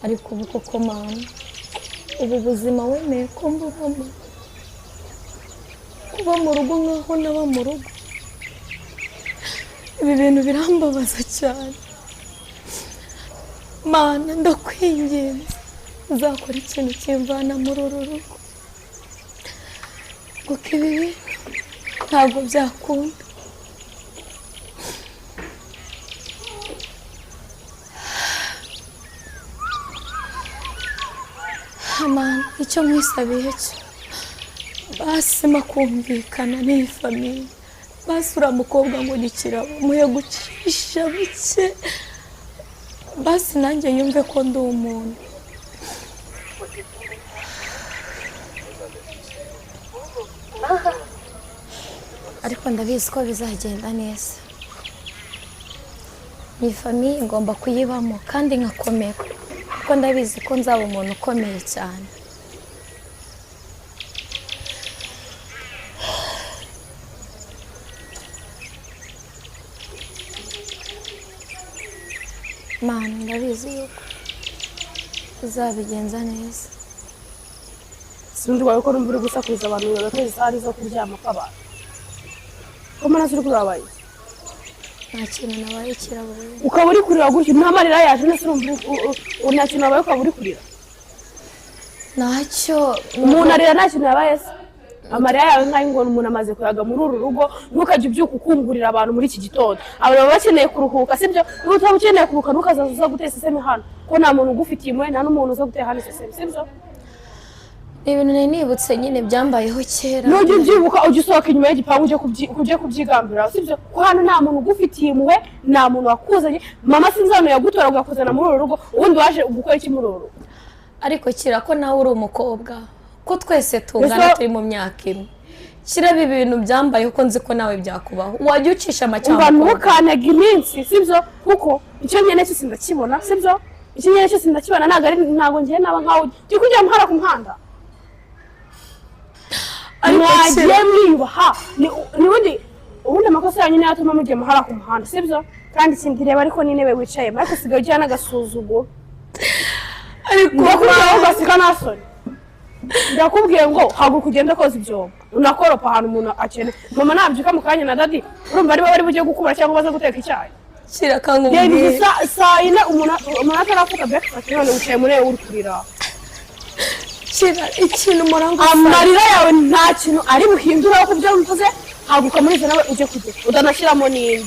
ariko ubu koko mana ubu buzima wemeye ko mbubamo kuba mu rugo nkaho naba mu rugo ibi bintu birambabaza cyane mana ndakwinginze uzakora ikintu kimvana muri uru rugo kuko ibi bintu ntabwo byakunda Mana icyo mwisabiye cyo basi makumvikana n'iyi famiye basi uriya mukobwa ngo gikirabo muye gucisha buke basi nanjye yumve ko ndi umuntu ariko ndabizi ko bizagenda neza iyi famiye ngomba kuyibamo kandi nkakomera kuko ndabizi ko nzaba umuntu ukomeye cyane Mana ndabizi yuko uzabigenza neza sinzi wawe ko numva uri gusakuriza abantu bagakora izari zo kuryama kw'abantu ko mana ziri kurabaye nta kintu nabaye kirabura ukaba uri kurira gutyo nta marira yaje nese urumva nta kintu nabaye ukaba uri kurira ntacyo umuntu arira nta kintu yabaye se amarira yawe nk'ayo ngo umuntu amaze kuyaga muri uru rugo ntukajye ubyuka ukungurira abantu muri iki gitondo abo baba bakeneye kuruhuka sibyo niba utaba ukeneye kuruhuka ntukazaza uza gutera iseseme hano ko nta muntu ugufitiye impuhwe nta n'umuntu uza gutera hano iseseme sibyo ibintu nari nibutse nyine byambayeho kera nujya ubyibuka ujya usohoka inyuma y'igipangu ujye kubyigambira sibyo ko hano nta muntu ugufitiye impuhwe nta muntu wakuzanye mama sinzi hano yagutora agakuzana muri uru rugo ubundi waje gukora iki muri uru rugo ariko kira ko nawe uri umukobwa ko twese tungana turi mu myaka imwe kiraba ibintu byambaye uko nzi ko nawe byakubaho wajya ucisha amacyamba ntukanaga iminsi sibyo kuko icyo nyene cyose ndakibona sibyo icyo nyene cyose ndakibona ntago ngiye naba nkawe ndi kujya muhara ku muhanda mwagiye mwiyubaha ubundi amakosa yanyu niyo atuma mugiye muhara ku muhanda sibyo kandi ikindi reba ariko n'intebe wicayemo ariko usigaye ugira n'agasuzuguro ariko ndakubwira ugasika nasoni ndakubwiye ngo haguruka ugende koza ibyombo unakoropa ahantu umuntu akeneye mama nabyuka mu kanya na dadi urumva ari bo bari bugiye gukubura cyangwa baza guteka icyayi kirakangubwiye saa yine umuntu atarafuta breakfast none wicaye muri ewe uri kurira kira ikintu muranga amarira yawe nta kintu ari buhindura ku byo mvuze haguruka muri izo nawe ujye kujya udanashyiramo n'indi